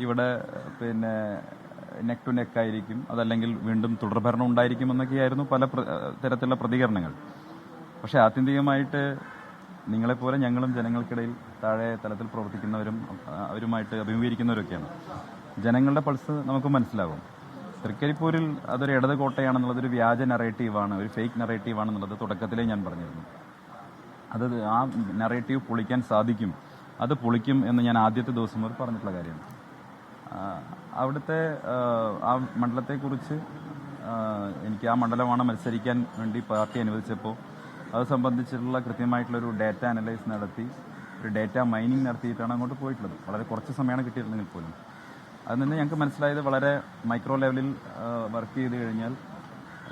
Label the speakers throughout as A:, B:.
A: ഇവിടെ പിന്നെ neck to neck ആയിരിക്കും, അതല്ലെങ്കിൽ വീണ്ടും തുടർഭരണം ഉണ്ടായിരിക്കുമെന്നൊക്കെയായിരുന്നു പല തരത്തിലുള്ള പ്രതികരണങ്ങൾ. പക്ഷെ ആത്യന്തികമായിട്ട് നിങ്ങളെപ്പോലെ ഞങ്ങളും ജനങ്ങൾക്കിടയിൽ താഴെ തലത്തിൽ പ്രവർത്തിക്കുന്നവരും അവരുമായിട്ട് അഭിമുഖീകരിക്കുന്നവരൊക്കെയാണ്. ജനങ്ങളുടെ പൾസ് നമുക്ക് മനസ്സിലാകും. തൃക്കരിപ്പൂരിൽ അതൊരു ഇടത് കോട്ടയാണെന്നുള്ളത് ഒരു വ്യാജ നറേറ്റീവാണ്, ഒരു ഫേക്ക് നറേറ്റീവാണെന്നുള്ളത് തുടക്കത്തിലേ ഞാൻ പറഞ്ഞിരുന്നു. അത് ആ നറേറ്റീവ് പൊളിക്കാൻ സാധിക്കും, അത് പൊളിക്കും എന്ന് ഞാൻ ആദ്യത്തെ ദിവസം മുതൽ പറഞ്ഞിട്ടുള്ള കാര്യമാണ്. അവിടുത്തെ ആ മണ്ഡലത്തെക്കുറിച്ച് എനിക്ക് ആ മണ്ഡലമാണ് മത്സരിക്കാൻ വേണ്ടി പാർട്ടി അനുവദിച്ചപ്പോൾ അത് സംബന്ധിച്ചിട്ടുള്ള കൃത്യമായിട്ടുള്ളൊരു ഡാറ്റ അനലൈസ് നടത്തി, ഒരു ഡാറ്റ മൈനിങ് നടത്തിയിട്ടാണ് അങ്ങോട്ട് പോയിട്ടുള്ളത്. വളരെ കുറച്ച് സമയമാണ് കിട്ടിയിരുന്നെങ്കിൽ പോലും അതിൽ നിന്ന് ഞങ്ങൾക്ക് മനസ്സിലായത് വളരെ മൈക്രോ ലെവലിൽ വർക്ക് ചെയ്ത് കഴിഞ്ഞാൽ,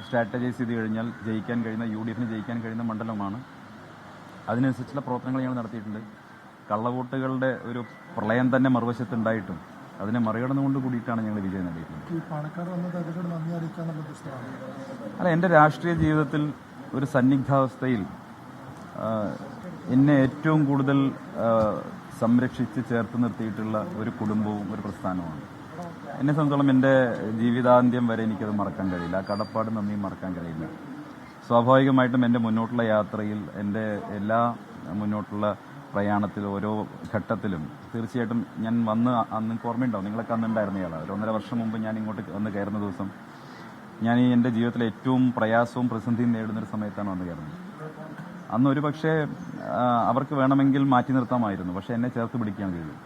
A: സ്ട്രാറ്റജൈസ് ചെയ്ത് കഴിഞ്ഞാൽ ജയിക്കാൻ കഴിയുന്ന, UDF-ന് ജയിക്കാൻ കഴിയുന്ന മണ്ഡലമാണ്. അതിനനുസരിച്ചുള്ള പ്രവർത്തനങ്ങൾ ഞങ്ങൾ നടത്തിയിട്ടുണ്ട്. കള്ളവോട്ടുകളുടെ ഒരു പ്രളയം തന്നെ മറുവശത്തുണ്ടായിട്ടും അതിനെ മറികടന്നുകൊണ്ട് കൂടിയിട്ടാണ് ഞങ്ങൾ വിജയം നേടിയിട്ടുള്ളത്. അല്ല, എൻ്റെ രാഷ്ട്രീയ ജീവിതത്തിൽ ഒരു സന്നിഗ്ധാവസ്ഥയിൽ എന്നെ ഏറ്റവും കൂടുതൽ സംരക്ഷിച്ച് ചേർത്ത് നിർത്തിയിട്ടുള്ള ഒരു കുടുംബവും ഒരു പ്രസ്ഥാനവുമാണ്. എന്നെ സംബന്ധിച്ചോളം എൻ്റെ ജീവിതാന്ത്യം വരെ എനിക്കത് മറക്കാൻ കഴിയില്ല. ആ കടപ്പാട് നന്ദിയും മറക്കാൻ കഴിയില്ല. സ്വാഭാവികമായിട്ടും എൻ്റെ മുന്നോട്ടുള്ള യാത്രയിൽ, എൻ്റെ എല്ലാ മുന്നോട്ടുള്ള പ്രയാണത്തിൽ, ഓരോ ഘട്ടത്തിലും തീർച്ചയായിട്ടും ഞാൻ വന്ന്, അന്ന് ഓർമ്മയുണ്ടാവും, നിങ്ങളൊക്കെ അന്ന് ഉണ്ടായിരുന്നയാളാണ്. ഒരു 1.5 വർഷം മുമ്പ് ഞാൻ ഇങ്ങോട്ട് വന്ന് കയറുന്ന ദിവസം, ഞാൻ ഈ എൻ്റെ ജീവിതത്തിലെ ഏറ്റവും പ്രയാസവും പ്രതിസന്ധിയും നേടുന്നൊരു സമയത്താണ് വന്ന് കയറുന്നത്. അന്ന് ഒരു പക്ഷേ അവർക്ക് വേണമെങ്കിൽ മാറ്റി നിർത്താമായിരുന്നു, പക്ഷെ എന്നെ ചേർത്ത് പിടിക്കാൻ കഴിയും.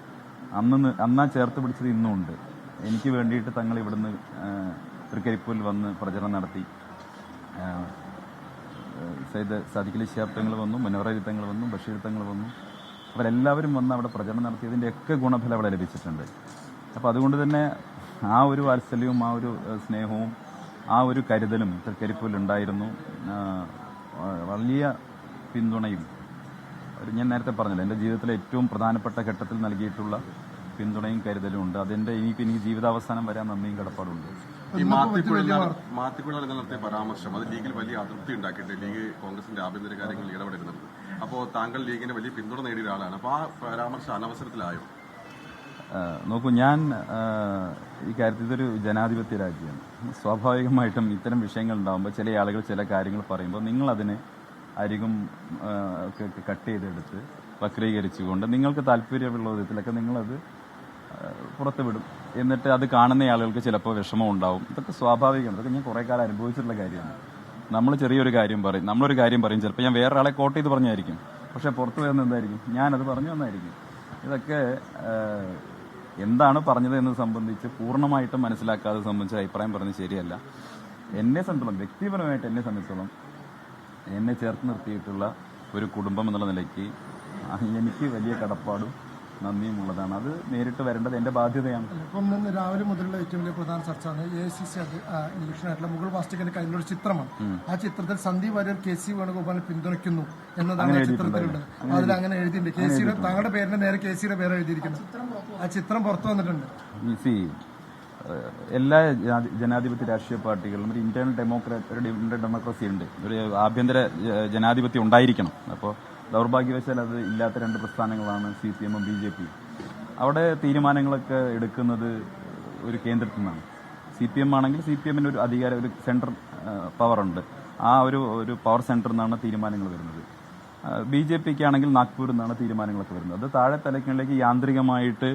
A: അന്നാ ചേർത്ത് പിടിച്ചത് ഇന്നും ഉണ്ട്. എനിക്ക് വേണ്ടിയിട്ട് തങ്ങൾ ഇവിടുന്ന് തൃക്കരിപ്പൂരിൽ വന്ന് പ്രചരണം നടത്തി. സയ്യിദ് സാദിഖലി ശിഹാബ് തങ്ങൾ വന്നു, മുനവർ അലി തങ്ങൾ വന്നു, ബഷീർ തങ്ങൾ വന്നു. അവരെല്ലാവരും വന്ന് അവിടെ പ്രചരണം നടത്തിയതിൻ്റെയൊക്കെ ഗുണഫലം അവിടെ ലഭിച്ചിട്ടുണ്ട്. അപ്പോൾ അതുകൊണ്ട് തന്നെ ആ ഒരു വാത്സല്യവും ആ ഒരു സ്നേഹവും ആ ഒരു കരുതലും തൃക്കരിപ്പൂരിൽ ഉണ്ടായിരുന്നു. വലിയ പിന്തുണയും ഞാൻ നേരത്തെ പറഞ്ഞല്ലോ, എൻ്റെ ജീവിതത്തിലെ ഏറ്റവും പ്രധാനപ്പെട്ട ഘട്ടത്തിൽ നൽകിയിട്ടുള്ള പിന്തുണയും കരുതലും ഉണ്ട്. അതിൻ്റെ എനിക്ക് ജീവിതാവസാനം വരാൻ നന്ദിയും കടപ്പാടുണ്ട്.
B: ഈ മാത്തിക്കുഴ നടത്തിയ പരാമർശം അത് ലീഗിൽ വലിയ അതൃപ്തി ഉണ്ടാക്കിയിട്ട് ലീഗ് കോൺഗ്രസിന്റെ ആഭ്യന്തര കാര്യങ്ങളിൽ ഇടപെടുന്നുണ്ട്. അപ്പോൾ താങ്കൾ ലീഗിന് വലിയ പിന്തുണ നേടിയ ഒരാളാണ്. അപ്പോൾ ആ പരാമർശം അനവസരത്തിലായോ?
A: നോക്കൂ, ഞാൻ ഈ കാര്യത്തിൽ ഇതൊരു ജനാധിപത്യ രാജ്യമാണ്. സ്വാഭാവികമായിട്ടും ഇത്തരം വിഷയങ്ങൾ ഉണ്ടാകുമ്പോൾ ചില ആളുകൾ ചില കാര്യങ്ങൾ പറയുമ്പോൾ നിങ്ങളതിനെ അരികും കട്ട് ചെയ്തെടുത്ത് വക്രീകരിച്ചുകൊണ്ട് നിങ്ങൾക്ക് താല്പര്യമുള്ള വിധത്തിലൊക്കെ നിങ്ങളത് പുറത്തുവിടും. എന്നിട്ട് അത് കാണുന്ന ആളുകൾക്ക് ചിലപ്പോൾ വിഷമം ഉണ്ടാവും. ഇതൊക്കെ സ്വാഭാവികമാണ്. ഇതൊക്കെ ഞാൻ കുറേ കാലം അനുഭവിച്ചിട്ടുള്ള കാര്യമാണ്. നമ്മൾ ചെറിയൊരു കാര്യം പറയും, നമ്മളൊരു കാര്യം പറയും, ചിലപ്പോൾ ഞാൻ വേറൊരാളെ കോട്ട് ചെയ്ത് പറഞ്ഞായിരിക്കും, പക്ഷെ പുറത്ത് വരുന്നത് എന്തായിരിക്കും, ഞാനത് പറഞ്ഞു വന്നായിരിക്കും. ഇതൊക്കെ എന്താണ് പറഞ്ഞത് എന്നത് സംബന്ധിച്ച് പൂർണ്ണമായിട്ടും മനസ്സിലാക്കാതെ സംബന്ധിച്ച് അഭിപ്രായം പറഞ്ഞത് ശരിയല്ല. എന്നെ സംബന്ധിച്ചോളം, വ്യക്തിപരമായിട്ട് എന്നെ സംബന്ധിച്ചോളം, എന്നെ ചേർത്ത് നിർത്തിയിട്ടുള്ള ഒരു കുടുംബം എന്നുള്ള നിലയ്ക്ക് എനിക്ക് വലിയ കടപ്പാടും നന്ദിയും ഉള്ളതാണ്. അത് നേരിട്ട് വരേണ്ടത് എന്റെ ബാധ്യതയാണ്.
C: ഇപ്പം ഇന്ന് രാവിലെ മുതലുള്ള ഏറ്റവും വലിയ പ്രധാന ചർച്ചയാണ് AICC ഇലക്ഷനായിട്ടുള്ള മുഗൾ വാസ്തുവിന്റെ കയ്യിലൊരു ചിത്രമാണ്. ആ ചിത്രത്തിൽ സന്ദീപ് വാര്യർ KC വേണുഗോപാലിനെ പിന്തുണയ്ക്കുന്നു എന്നതാണ് ചിത്രത്തിലുള്ളത്. അതിൽ അങ്ങനെ എഴുതിയിട്ടുണ്ട്. KCയുടെ താങ്കളുടെ പേരിന്റെ നേരെ KCയുടെ പേര് എഴുതിയിരിക്കുന്നു. ആ ചിത്രം പുറത്തു വന്നിട്ടുണ്ട്.
A: എല്ലാ ജനാധിപത്യ രാഷ്ട്രീയ പാർട്ടികളിലും ഒരു ഇന്റേണൽ ഡെമോക്രസി ഉണ്ട്, ഒരു ആഭ്യന്തര ജനാധിപത്യം ഉണ്ടായിരിക്കണം. അപ്പോൾ ദൗർഭാഗ്യവശാൽ അത് ഇല്ലാത്ത 2 പ്രസ്ഥാനങ്ങളാണ് CPM-ഉം BJP-യും. അവിടെ തീരുമാനങ്ങളൊക്കെ എടുക്കുന്നത് ഒരു കേന്ദ്രത്തിൽ നിന്നാണ്. CPM ആണെങ്കിൽ CPM-ന് ഒരു അധികാരം, ഒരു സെൻട്രൽ പവറുണ്ട്. ആ ഒരു പവർ സെന്ററിൽ നിന്നാണ് തീരുമാനങ്ങൾ വരുന്നത്. BJP-ക്ക് ആണെങ്കിൽ നാഗ്പൂരിൽ നിന്നാണ് തീരുമാനങ്ങളൊക്കെ വരുന്നത്. അത് താഴെ തലങ്ങളിലേക്ക് യാന്ത്രികമായിട്ട്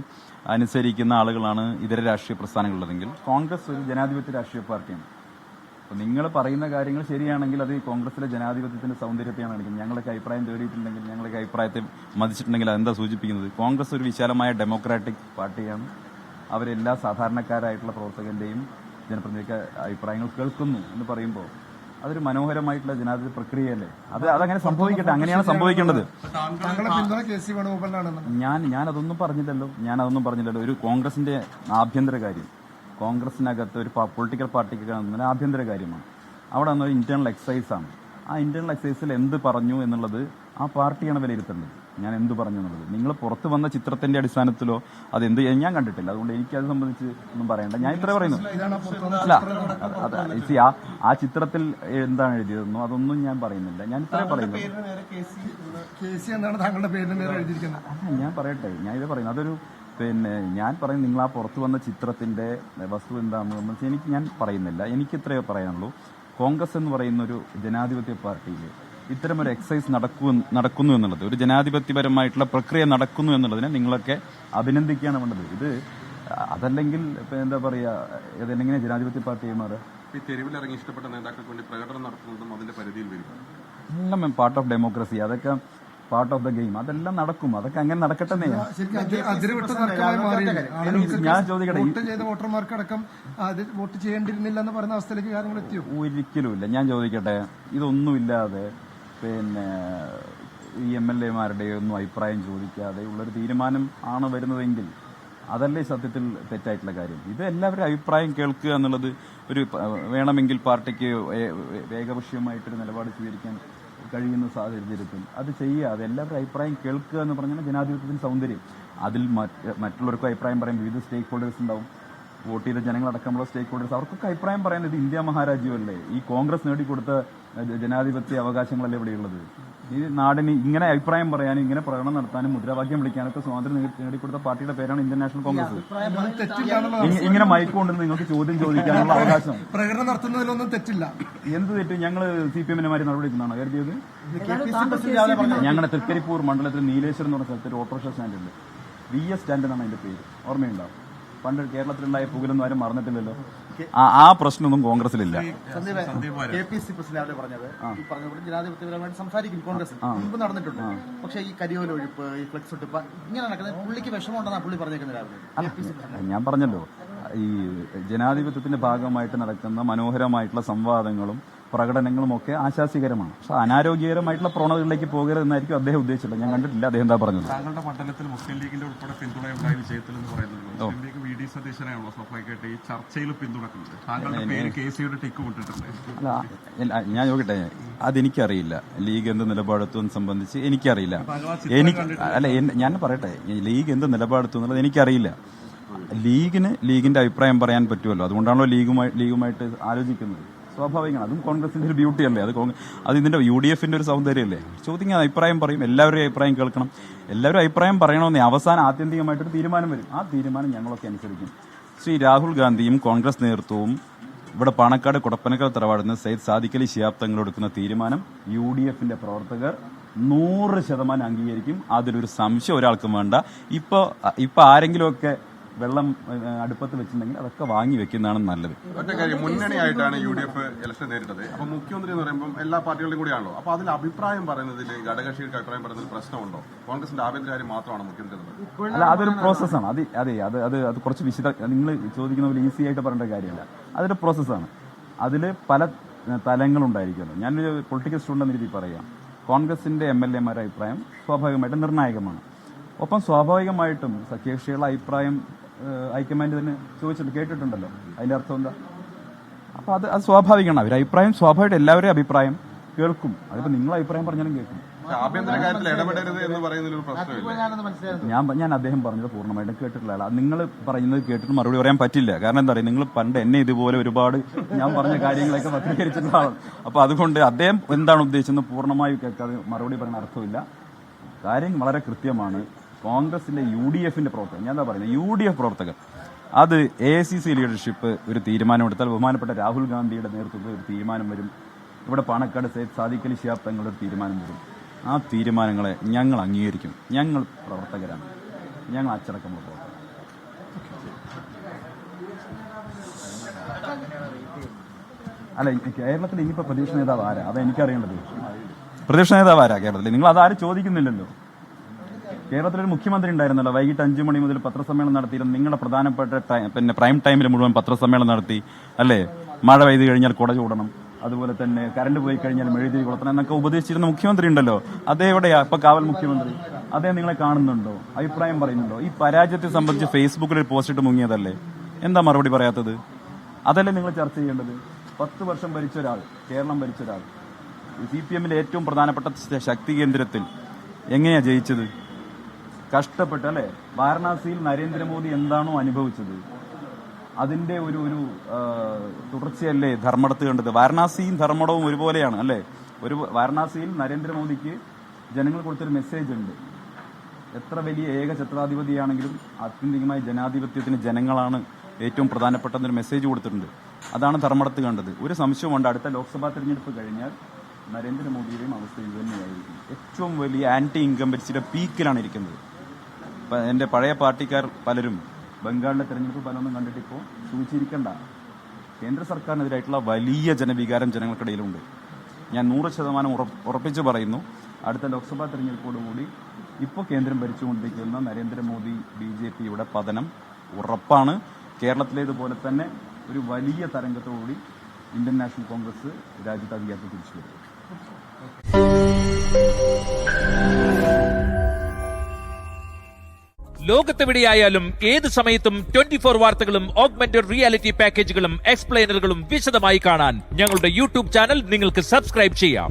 A: അനുസരിക്കുന്ന ആളുകളാണ് ഇതര രാഷ്ട്രീയ പ്രസ്ഥാനങ്ങളുള്ളതെങ്കിൽ കോൺഗ്രസ് ഒരു ജനാധിപത്യ രാഷ്ട്രീയ പാർട്ടിയാണ്. അപ്പോൾ നിങ്ങൾ പറയുന്ന കാര്യങ്ങൾ ശരിയാണെങ്കിൽ അത് കോൺഗ്രസിലെ ജനാധിപത്യത്തിന്റെ സൗന്ദര്യത്തെയാണ് കാണിക്കുന്നത്. ഞങ്ങളൊക്കെ അഭിപ്രായം തേടിയിട്ടുണ്ടെങ്കിൽ, ഞങ്ങളൊക്കെ അഭിപ്രായത്തെ മതിച്ചിട്ടുണ്ടെങ്കിൽ അതെന്താ സൂചിപ്പിക്കുന്നത്? കോൺഗ്രസ് ഒരു വിശാലമായ ഡെമോക്രാറ്റിക് പാർട്ടിയാണ്. അവരെല്ലാ സാധാരണക്കാരായിട്ടുള്ള പ്രവർത്തകന്റെയും ജനപ്രതിനിധിക്ക് അഭിപ്രായങ്ങൾ കേൾക്കുന്നു എന്ന് പറയുമ്പോൾ അതൊരു മനോഹരമായിട്ടുള്ള ജനാധിപത്യ പ്രക്രിയയല്ലേ? അതങ്ങനെ സംഭവിക്കട്ടെ, അങ്ങനെയാണ് സംഭവിക്കേണ്ടത്. ഞാനതൊന്നും പറഞ്ഞില്ലല്ലോ. ഒരു കോൺഗ്രസിന്റെ ആഭ്യന്തര കാര്യം, കോൺഗ്രസിനകത്ത് ഒരു പൊളിറ്റിക്കൽ പാർട്ടിക്ക് ആഭ്യന്തര കാര്യമാണ്. അവിടെ ഒരു ഇന്റേണൽ എക്സസൈസാണ്. ആ ഇന്റേണൽ എക്സസൈസിൽ എന്ത് പറഞ്ഞു എന്നുള്ളത് ആ പാർട്ടിയാണ് വിലയിരുത്തേണ്ടത്. ഞാൻ എന്ത് പറഞ്ഞു എന്നുള്ളത് നിങ്ങൾ പുറത്ത് വന്ന ചിത്രത്തിന്റെ അടിസ്ഥാനത്തിലോ അതെന്ത് ഞാൻ കണ്ടിട്ടില്ല. അതുകൊണ്ട് എനിക്കത് സംബന്ധിച്ച് ഒന്നും പറയണ്ട. ഞാൻ ഇത്ര പറയുന്നു. അല്ല, ആ ചിത്രത്തിൽ എന്താണ് എഴുതിയതെന്നോ അതൊന്നും ഞാൻ പറയുന്നില്ല. ഞാൻ ഇത്രേ പറയുന്നു. ഞാൻ പറയട്ടെ, ഞാൻ ഇത് പറയുന്നു. അതൊരു പിന്നെ ഞാൻ പറയും, നിങ്ങൾ ആ പുറത്തു വന്ന ചിത്രത്തിന്റെ വസ്തു എന്താണെന്ന് ഞാൻ പറയുന്നില്ല. എനിക്കിത്രയേ പറയാനുള്ളൂ. കോൺഗ്രസ് എന്ന് പറയുന്ന ഒരു ജനാധിപത്യ പാർട്ടിയിൽ ഇത്തരമൊരു എക്സസൈസ് നടക്കുന്നു എന്നുള്ളത്, ഒരു ജനാധിപത്യപരമായിട്ടുള്ള പ്രക്രിയ നടക്കുന്നു എന്നുള്ളതിനെ നിങ്ങളൊക്കെ അഭിനന്ദിക്കുകയാണ് വേണ്ടത്. ഇത് അതല്ലെങ്കിൽ എന്താ പറയുക, ഇതെങ്ങനെ ജനാധിപത്യ പാർട്ടിയെ മാറുക?
B: ഈ തെരുവിലിറങ്ങി ഇഷ്ടപ്പെട്ട നേതാക്കൾക്ക് വേണ്ടി പ്രകടനം നടത്തുന്നതും അതിന്റെ പരിധിയിൽ വരും.
A: എല്ലാം പാർട്ട് ഓഫ് ഡെമോക്രസി, അതൊക്കെ പാർട്ട് ഓഫ് ദ ഗെയിം. അതെല്ലാം നടക്കും, അതൊക്കെ അങ്ങനെ നടക്കട്ടെ. ഞാൻ ചോദിക്കട്ടെ,
C: വോട്ട് ചെയ്ത വോട്ടർമാർക്കടക്കം വോട്ട് ചെയ്യേണ്ടിരുന്നില്ല എന്ന് പറയുന്ന അവസ്ഥയിലേക്ക് കാര്യങ്ങൾ എത്തിയോ?
A: ഒരിക്കലുമില്ല. ഞാൻ ചോദിക്കട്ടെ, ഇതൊന്നുമില്ലാതെ പിന്നെ ഈ MLA-മാരുടെ ഒന്നും അഭിപ്രായം ചോദിക്കാതെ ഉള്ളൊരു തീരുമാനം ആണ് വരുന്നതെങ്കിൽ അതല്ലേ സത്യത്തിൽ തെറ്റായിട്ടുള്ള കാര്യം? ഇത് എല്ലാവരും അഭിപ്രായം കേൾക്കുക എന്നുള്ളത് ഒരു വേണമെങ്കിൽ പാർട്ടിക്ക് ഏകപക്ഷീയമായിട്ടൊരു നിലപാട് സ്വീകരിക്കാൻ കഴിയുന്ന സാഹചര്യത്തിൽ അത് ചെയ്യുക. അത് എല്ലാവരും അഭിപ്രായം കേൾക്കുക എന്ന് പറഞ്ഞാൽ ജനാധിപത്യത്തിന് സൗന്ദര്യം. അതിൽ മറ്റുള്ളവർക്കും അഭിപ്രായം പറയാൻ വിവിധ സ്റ്റേക്ക് ഹോൾഡേഴ്സ് ഉണ്ടാവും. വോട്ട് ചെയ്ത ജനങ്ങളടക്കമുള്ള സ്റ്റേക്ക് ഹോൾഡേഴ്സ്, അവർക്കൊക്കെ അഭിപ്രായം പറയാൻ. ഇത് ഇന്ത്യ മഹാരാജ്യമല്ലേ? ഈ കോൺഗ്രസ് നേടിക്കൊടുത്ത ജനാധിപത്യ അവകാശങ്ങളല്ലേ ഇവിടെയുള്ളത്? ഈ നാടിന് ഇങ്ങനെ അഭിപ്രായം പറയാനും ഇങ്ങനെ പ്രകടനം നടത്താനും മുദ്രാവാക്യം വിളിക്കാനൊക്കെ സ്വാതന്ത്ര്യം നേടിക്കൊടുത്ത പാർട്ടിയുടെ പേരാണ് ഇന്ത്യൻ നാഷണൽ കോൺഗ്രസ്. ഇങ്ങനെ മയക്കുകൊണ്ടെന്ന് നിങ്ങൾക്ക് ചോദ്യം ചോദിക്കാനുള്ള അവകാശം.
C: പ്രകടനം നടത്തുന്നതിലൊന്നും തെറ്റില്ല.
A: എന്ത് തെറ്റ്? ഞങ്ങൾ CPM-മാര് നടപടിക്കുന്നതാണോ കരുതിയത്? ഞങ്ങളുടെ തൃക്കരിപ്പൂർ മണ്ഡലത്തിൽ നീലേശ്വരം എന്ന് പറഞ്ഞ സ്ഥലത്ത് ഒരു ഓട്ടോറിക്ഷ സ്റ്റാൻഡുണ്ട്. VS സ്റ്റാൻഡ് എന്നാണ് അതിന്റെ പേര്. ഓർമ്മയുണ്ടാവും. പണ്ട് കേരളത്തിലുണ്ടായ പുകലൊന്നും ആരും മറന്നിട്ടില്ലല്ലോ. ആ പ്രശ്നമൊന്നും കോൺഗ്രസിലില്ല.
D: KPC പ്രസിഡന്റ് പറഞ്ഞത് ഈ പറഞ്ഞ ജനാധിപത്യപരമായിട്ട് സംസാരിക്കും കോൺഗ്രസ് മുമ്പ് നടന്നിട്ടുണ്ട്. പക്ഷേ ഈ കരിയോല ഒഴിപ്പ്, ഈ ഫ്ലെക്സ് ഒട്ടിപ്പ് ഇങ്ങനെ നടക്കുന്നത് പുള്ളിക്ക് വിഷമമുണ്ടെന്നാണ് പുള്ളി പറഞ്ഞേക്കുന്നത് രാവിലെ.
A: ഞാൻ പറഞ്ഞല്ലോ, ഈ ജനാധിപത്യത്തിന്റെ ഭാഗമായിട്ട് നടക്കുന്ന മനോഹരമായിട്ടുള്ള സംവാദങ്ങളും പ്രകടനങ്ങളും ഒക്കെ ആശാസ്യകരമാണ്. പക്ഷെ അനാരോഗ്യകരമായിട്ടുള്ള പ്രവണതകളിലേക്ക് പോകരുതെന്നായിരിക്കും അദ്ദേഹം ഉദ്ദേശിച്ചത്. ഞാൻ കണ്ടിട്ടില്ല അദ്ദേഹം എന്താ പറഞ്ഞത്.
B: താങ്കളുടെ മണ്ഡലത്തിൽ മുസ്ലിം ലീഗിന്റെ ഉൾപ്പെടെ പിന്തുണയുണ്ടായ വിജയത്തിൽ എന്ന് പറയുന്നത് മുസ്ലിം ലീഗ് VD സതീശനെയാണല്ലോ സ്വാഭാവികമായിട്ട് ഈ ചർച്ചയിൽ പിന്തുണക്കുന്നത്. താങ്കളുടെ പേര് KC-യുടെ ടിക്ക് വിട്ടിട്ടുണ്ട്.
A: അല്ല, ഞാൻ നോക്കട്ടെ, അതെനിക്കറിയില്ല. ലീഗ് എന്ത് നിലപാടെത്തുമെന്ന് സംബന്ധിച്ച് എനിക്കറിയില്ല. ഞാൻ പറയട്ടെ, ലീഗ് എന്ത് നിലപാടെത്തും എന്നുള്ളത് എനിക്കറിയില്ല. ലീഗിന്റെ അഭിപ്രായം പറയാൻ പറ്റുമല്ലോ. അതുകൊണ്ടാണല്ലോ ലീഗുമായിട്ട് ആലോചിക്കുന്നത്. സ്വാഭാവികമാണ്. അതും കോൺഗ്രസിന്റെ ഒരു ബ്യൂട്ടി അല്ലേ? അത് ഇതിന്റെ UDF-ന്റെ ഒരു സൗന്ദര്യമല്ലേ? ചോദിക്കാൻ അഭിപ്രായം പറയും, എല്ലാവരും അഭിപ്രായം കേൾക്കണം. എല്ലാവരും അഭിപ്രായം പറയണമെന്നേ അവസാനം ആത്യന്തികമായിട്ടൊരു തീരുമാനം വരും. ആ തീരുമാനം ഞങ്ങളൊക്കെ അനുസരിക്കും. ശ്രീ രാഹുൽ ഗാന്ധിയും കോൺഗ്രസ് നേതൃത്വവും ഇവിടെ പാണക്കാട് കുടപ്പനക്കൽ തറവാടുന്ന സയ്യിദ് സാദിഖ് അലി ശിഹാബ് തങ്ങൾ എടുക്കുന്ന തീരുമാനം UDF-ന്റെ പ്രവർത്തകർ 100% അംഗീകരിക്കും. അതിലൊരു സംശയം ഒരാൾക്കും വേണ്ട. ഇപ്പൊ ആരെങ്കിലുമൊക്കെ വെള്ളം അടുപ്പത്ത് വെച്ചിട്ടുണ്ടെങ്കിൽ അതൊക്കെ വാങ്ങി വെക്കുന്നതാണ് നല്ലത്.
B: ഒറ്റ കാര്യം, മുന്നണിയായിട്ടാണ് UDF ഇലക്ഷൻ നേരിട്ടത്. അപ്പൊ മുഖ്യമന്ത്രി എന്ന് പറയുമ്പോൾ എല്ലാ പാർട്ടികളുടെയും കൂടിയാണല്ലോ. അപ്പൊ അതിൽ അഭിപ്രായം പറയുന്നതിൽ ഘടകകക്ഷികൾക്ക് അഭിപ്രായം പറയുന്നതിൽ പ്രശ്നമുണ്ടോ? കോൺഗ്രസിന്റെ ആഭ്യന്തര കാര്യം മാത്രമാണ് മുഖ്യമന്ത്രി.
A: അല്ല, അതൊരു പ്രോസസ്സാണ്. അത് കുറച്ച് നിങ്ങൾ ചോദിക്കുന്ന പോലെ ഈസി ആയിട്ട് പറയേണ്ട കാര്യമല്ല. അതൊരു പ്രോസസ്സാണ്. അതിൽ പല തലങ്ങളുണ്ടായിരിക്കുമല്ലോ. ഞാനൊരു പൊളിറ്റിക്കൽ സ്റ്റുഡന്റ് എന്ന രീതിയിൽ പറയാം. കോൺഗ്രസിന്റെ MLA-മാരുടെ അഭിപ്രായം സ്വാഭാവികമായിട്ടും നിർണായകമാണ്. ഒപ്പം സ്വാഭാവികമായിട്ടും സഖ്യകക്ഷികളുടെ അഭിപ്രായം ഹൈക്കമാൻഡ് തന്നെ ചോദിച്ചിട്ട് കേട്ടിട്ടുണ്ടല്ലോ. അതിന്റെ അർത്ഥം എന്താ? അപ്പൊ അത് സ്വാഭാവികമാണ്. അവരുടെ അഭിപ്രായം സ്വാഭാവികമായിട്ട് എല്ലാവരുടെയും അഭിപ്രായം കേൾക്കും. അതിപ്പോ നിങ്ങളെ അഭിപ്രായം പറഞ്ഞാലും കേൾക്കും.
B: ആഭ്യന്തര കാര്യത്തിൽ ഇടപെടരുത് എന്ന് പറയുന്നതിലൊരു പ്രശ്നമില്ല.
A: ഞാൻ അദ്ദേഹം പറഞ്ഞത് പൂർണ്ണമായിട്ടും കേട്ടിട്ടില്ല. നിങ്ങൾ പറയുന്നത് കേട്ടിട്ട് മറുപടി പറയാൻ പറ്റില്ല. കാരണം എന്താ പറയുക, നിങ്ങൾ പണ്ട് എന്നെ ഇതുപോലെ ഒരുപാട് ഞാൻ പറഞ്ഞ കാര്യങ്ങളൊക്കെ പത്രീകരിച്ചിട്ടുള്ളതാണ്. അപ്പൊ അതുകൊണ്ട് അദ്ദേഹം എന്താണ് ഉദ്ദേശിച്ചത് പൂർണ്ണമായും കേൾക്കാതെ മറുപടി പറയുന്ന അർത്ഥമില്ല. കാര്യം വളരെ കൃത്യമാണ്. കോൺഗ്രസിന്റെ UDF-ന്റെ പ്രവർത്തകർ, ഞാൻ എന്താ പറയുന്നത്, UDF പ്രവർത്തകർ അത് AICC ലീഡർഷിപ്പ് ഒരു തീരുമാനമെടുത്താൽ ബഹുമാനപ്പെട്ട രാഹുൽ ഗാന്ധിയുടെ നേതൃത്വത്തിൽ ഒരു തീരുമാനം വരും. ഇവിടെ പാണക്കാട് സയ്യിദ് സാദിഖ് അലി ശിഹാബ് തങ്ങളുടെ ഒരു തീരുമാനം വരും. ആ തീരുമാനങ്ങളെ ഞങ്ങൾ അംഗീകരിക്കും. ഞങ്ങൾ പ്രവർത്തകരാണ്, ഞങ്ങൾ അച്ചടക്കമുള്ള പ്രവർത്തകർ. അല്ല, കേരളത്തിൽ ഇനിയിപ്പോ പ്രതിപക്ഷ നേതാവ് ആരാ? അതാ എനിക്കറിയേണ്ടത്. പ്രതിപക്ഷ നേതാവ് ആരാ കേരളത്തിൽ? നിങ്ങൾ അതാരും ചോദിക്കുന്നില്ലല്ലോ. കേരളത്തിലൊരു മുഖ്യമന്ത്രി ഉണ്ടായിരുന്നല്ലോ. വൈകിട്ട് 5 മണി മുതൽ പത്രസമ്മേളനം നടത്തിയിരുന്നു. നിങ്ങളുടെ പ്രധാനപ്പെട്ട പ്രൈം ടൈമിൽ മുഴുവൻ പത്രസമ്മേളനം നടത്തി അല്ലേ? മഴ പെയ്തു കഴിഞ്ഞാൽ കുട ചൂടണം, അതുപോലെ തന്നെ കറണ്ട് പോയി കഴിഞ്ഞാൽ മെഴുകുതിരി കൊളുത്തണം എന്നൊക്കെ ഉപദേശിച്ചിരുന്ന മുഖ്യമന്ത്രി ഉണ്ടല്ലോ. അദ്ദേഹം എവിടെയാ ഇപ്പൊ കാവൽ മുഖ്യമന്ത്രി? അദ്ദേഹം നിങ്ങളെ കാണുന്നുണ്ടോ? അഭിപ്രായം പറയുന്നുണ്ടോ? ഈ പരാജയത്തെ സംബന്ധിച്ച് ഫേസ്ബുക്കിൽ ഒരു പോസ്റ്റ് ഇട്ട് മുങ്ങിയതല്ലേ? എന്താ മറുപടി പറയാത്തത്? അതല്ലേ നിങ്ങൾ ചർച്ച ചെയ്യേണ്ടത്? 10 വർഷം ഭരിച്ച ഒരാൾ, കേരളം ഭരിച്ച ഒരാൾ, CPM-ലെ ഏറ്റവും പ്രധാനപ്പെട്ട ശക്തി കേന്ദ്രത്തിൽ എങ്ങനെയാ ജയിച്ചത്? കഷ്ടപ്പെട്ട് അല്ലെ? വാരണാസിയിൽ നരേന്ദ്രമോദി എന്താണോ അനുഭവിച്ചത് അതിന്റെ ഒരു തുടർച്ചയല്ലേ ധർമ്മടത്ത് കണ്ടത്? വാരണാസിയും ധർമ്മടവും ഒരുപോലെയാണ് അല്ലെ? വാരണാസിയിൽ നരേന്ദ്രമോദിക്ക് ജനങ്ങൾ കൊടുത്തൊരു മെസ്സേജ് ഉണ്ട്. എത്ര വലിയ ഏകഛത്രാധിപതിയാണെങ്കിലും ആത്യന്തികമായി ജനാധിപത്യത്തിന് ജനങ്ങളാണ് ഏറ്റവും പ്രധാനപ്പെട്ടെന്നൊരു മെസ്സേജ് കൊടുത്തിട്ടുണ്ട്. അതാണ് ധർമ്മടത്ത് കണ്ടത്. ഒരു സംശയമുണ്ട്, അടുത്ത ലോക്സഭാ തെരഞ്ഞെടുപ്പ് കഴിഞ്ഞാൽ നരേന്ദ്രമോദിയുടെയും അവസ്ഥ ഇത് തന്നെയായിരിക്കും. ഏറ്റവും വലിയ ആന്റി ഇൻകംബൻസിയുടെ പീക്കിലാണ് ഇരിക്കുന്നത്. എൻ്റെ പഴയ പാർട്ടിക്കാർ പലരും ബംഗാളിലെ തെരഞ്ഞെടുപ്പ് ഫലമൊന്നും കണ്ടിട്ട് ഇപ്പോൾ സൂചിച്ചിരിക്കണ്ട. കേന്ദ്ര സർക്കാരിനെതിരായിട്ടുള്ള വലിയ ജനവികാരം ജനങ്ങൾക്കിടയിലുണ്ട്. ഞാൻ 100% ഉറപ്പിച്ച് പറയുന്നു, അടുത്ത ലോക്സഭാ തെരഞ്ഞെടുപ്പോടുകൂടി ഇപ്പോൾ കേന്ദ്രം ഭരിച്ചുകൊണ്ടിരിക്കുന്ന നരേന്ദ്രമോദി BJPയുടെ പതനം ഉറപ്പാണ്. കേരളത്തിലേതുപോലെ തന്നെ ഒരു വലിയ തരംഗത്തോടുകൂടി ഇന്ത്യൻ നാഷണൽ കോൺഗ്രസ് രാജ്യത്ത് അധികാരത്തിൽ തിരിച്ചു വരും.
E: ലോകത്തെവിടെയായാലും ഏത് സമയത്തും 24 വാർത്തകളും ഓഗ്മെന്റഡ് റിയാലിറ്റി പാക്കേജുകളും എക്സ്പ്ലെയിനറുകളും വിശദമായി കാണാൻ ഞങ്ങളുടെ യൂട്യൂബ് ചാനൽ നിങ്ങൾക്ക് സബ്സ്ക്രൈബ് ചെയ്യാം.